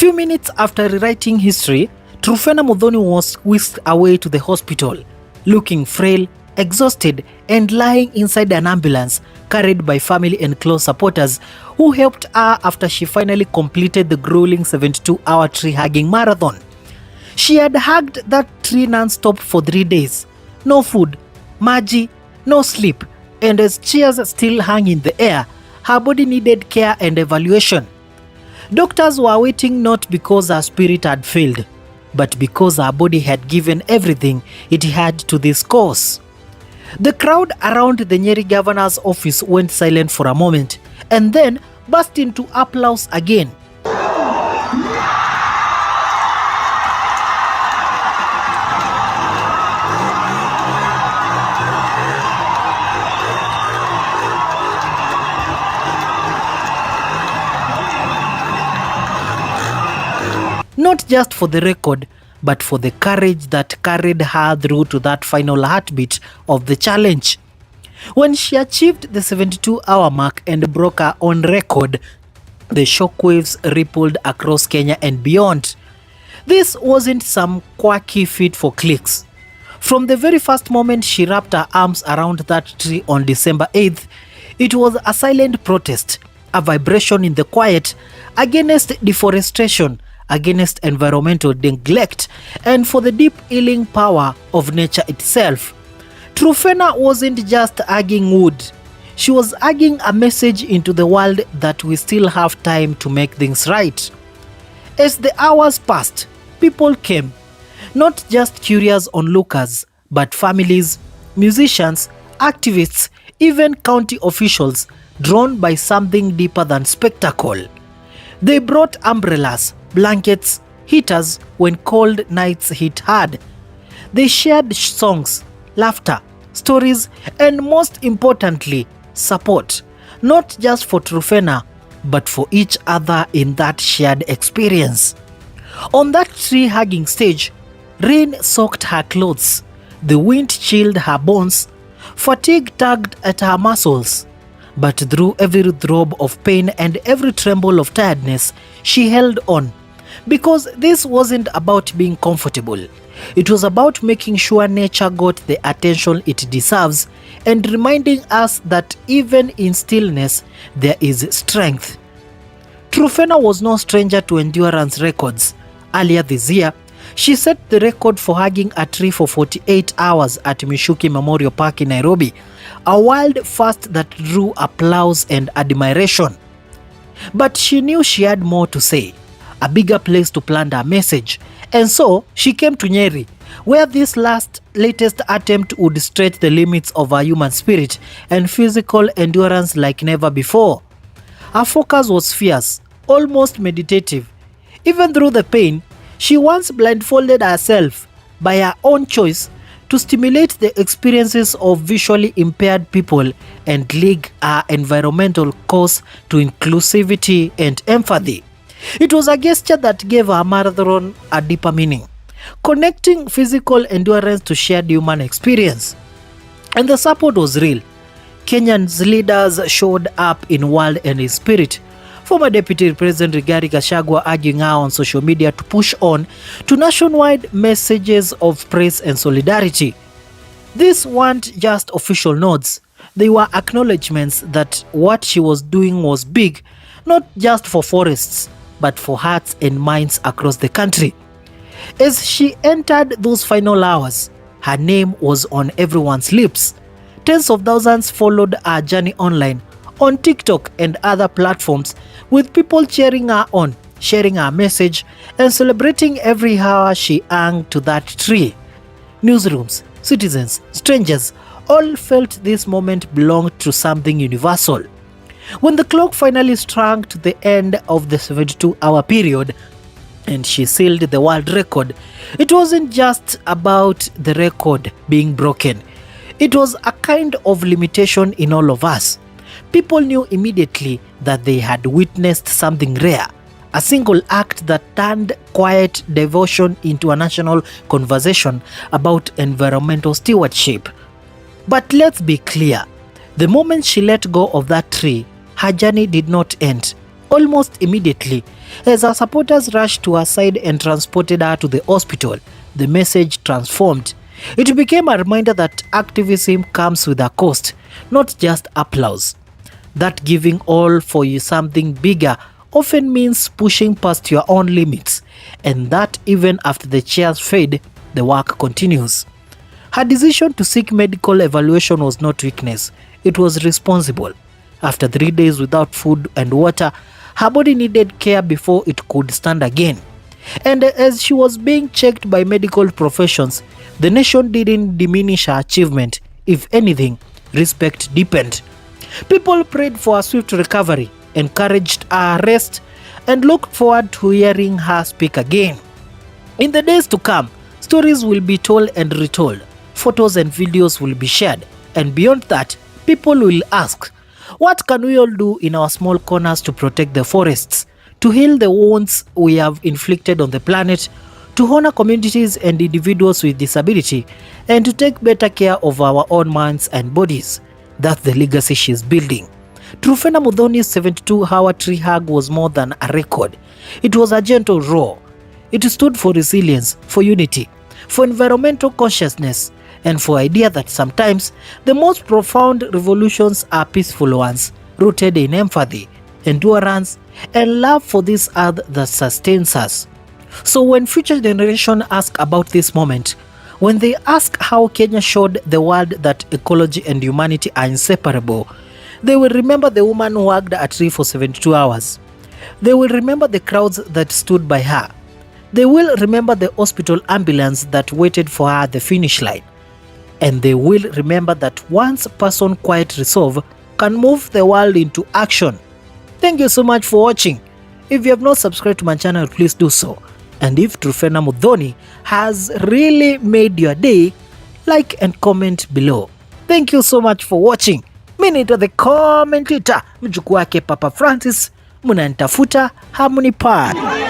Few minutes after rewriting history, Truphena Muthoni was whisked away to the hospital, looking frail, exhausted, and lying inside an ambulance carried by family and close supporters who helped her after she finally completed the grueling 72-hour tree-hugging marathon. She had hugged that tree non-stop for 3 days. No food, maji, no sleep, and as cheers still hung in the air, her body needed care and evaluation. Doctors were waiting not because her spirit had failed, but because her body had given everything it had to this cause. The crowd around the Nyeri governor's office went silent for a moment and then burst into applause again. Not just for the record, but for the courage that carried her through to that final heartbeat of the challenge. When she achieved the 72-hour mark and broke her own record, the shockwaves rippled across Kenya and beyond. This wasn't some quirky feat for clicks. From the very first moment she wrapped her arms around that tree on December 8th, it was a silent protest, a vibration in the quiet against deforestation, against environmental neglect, and for the deep healing power of nature itself. Truphena wasn't just hugging wood. She was hugging a message into the world that we still have time to make things right. As the hours passed, people came, not just curious onlookers, but families, musicians, activists, even county officials, drawn by something deeper than spectacle. They brought umbrellas, blankets, heaters when cold nights hit hard. They shared songs, laughter, stories, and most importantly, support, not just for Truphena, but for each other in that shared experience. On that tree-hugging stage, rain soaked her clothes, the wind chilled her bones, fatigue tugged at her muscles. But through every throb of pain and every tremble of tiredness, she held on. Because this wasn't about being comfortable. It was about making sure nature got the attention it deserves and reminding us that even in stillness, there is strength. Truphena was no stranger to endurance records. Earlier this year, she set the record for hugging a tree for 48 hours at Mishuki Memorial Park in Nairobi, a wild first that drew applause and admiration. But she knew she had more to say, a bigger place to plant her message, and so she came to Nyeri, where this latest attempt would stretch the limits of her human spirit and physical endurance like never before. Her focus was fierce, almost meditative. Even through the pain, she once blindfolded herself by her own choice to stimulate the experiences of visually impaired people and link her environmental cause to inclusivity and empathy. It was a gesture that gave her marathon a deeper meaning, connecting physical endurance to shared human experience. And the support was real. Kenyan's leaders showed up in word and in spirit. Former Deputy President Rigathi Gachagua urging her on social media to push on to nationwide messages of praise and solidarity. These weren't just official nods. They were acknowledgements that what she was doing was big, not just for forests, but for hearts and minds across the country. As she entered those final hours, her name was on everyone's lips. Tens of thousands followed her journey online, on TikTok and other platforms, with people cheering her on, sharing her message, and celebrating every hour she hung to that tree. Newsrooms, citizens, strangers, all felt this moment belonged to something universal. When the clock finally struck to the end of the 72-hour period and she sealed the world record, it wasn't just about the record being broken. It was a kind of limitation in all of us. People knew immediately that they had witnessed something rare, a single act that turned quiet devotion into a national conversation about environmental stewardship. But let's be clear, the moment she let go of that tree, her journey did not end. almost immediately. As her supporters rushed to her side and transported her to the hospital, the message transformed. It became a reminder that activism comes with a cost, not just applause. That giving all for you something bigger often means pushing past your own limits, and that even after the cheers fade, the work continues. Her decision to seek medical evaluation was not weakness, it was responsible. After 3 days without food and water, her body needed care before it could stand again. And as she was being checked by medical professions, the nation didn't diminish her achievement. If anything, respect deepened. People prayed for a swift recovery, encouraged her rest, and looked forward to hearing her speak again. In the days to come, stories will be told and retold, photos and videos will be shared, and beyond that, people will ask, what can we all do in our small corners to protect the forests, to heal the wounds we have inflicted on the planet, to honor communities and individuals with disability, and to take better care of our own minds and bodies? That's the legacy she's building. Truphena Muthoni's 72-hour tree hug was more than a record. It was a gentle roar. It stood for resilience, for unity, for environmental consciousness, and for idea that sometimes the most profound revolutions are peaceful ones, rooted in empathy, endurance, and love for this earth that sustains us. So when future generations ask about this moment, when they ask how Kenya showed the world that ecology and humanity are inseparable, they will remember the woman who hugged a tree for 72 hours. They will remember the crowds that stood by her. They will remember the hospital ambulance that waited for her at the finish line. And they will remember that once person quiet resolve can move the world into action. Thank you so much for watching. If you have not subscribed to my channel, please do so. And if Truphena Muthoni has really made your day, like and comment below. Thank you so much for watching. Mimi ni the commentator, mjukuu wake Papa Francis, mnanitafuta hamunipati.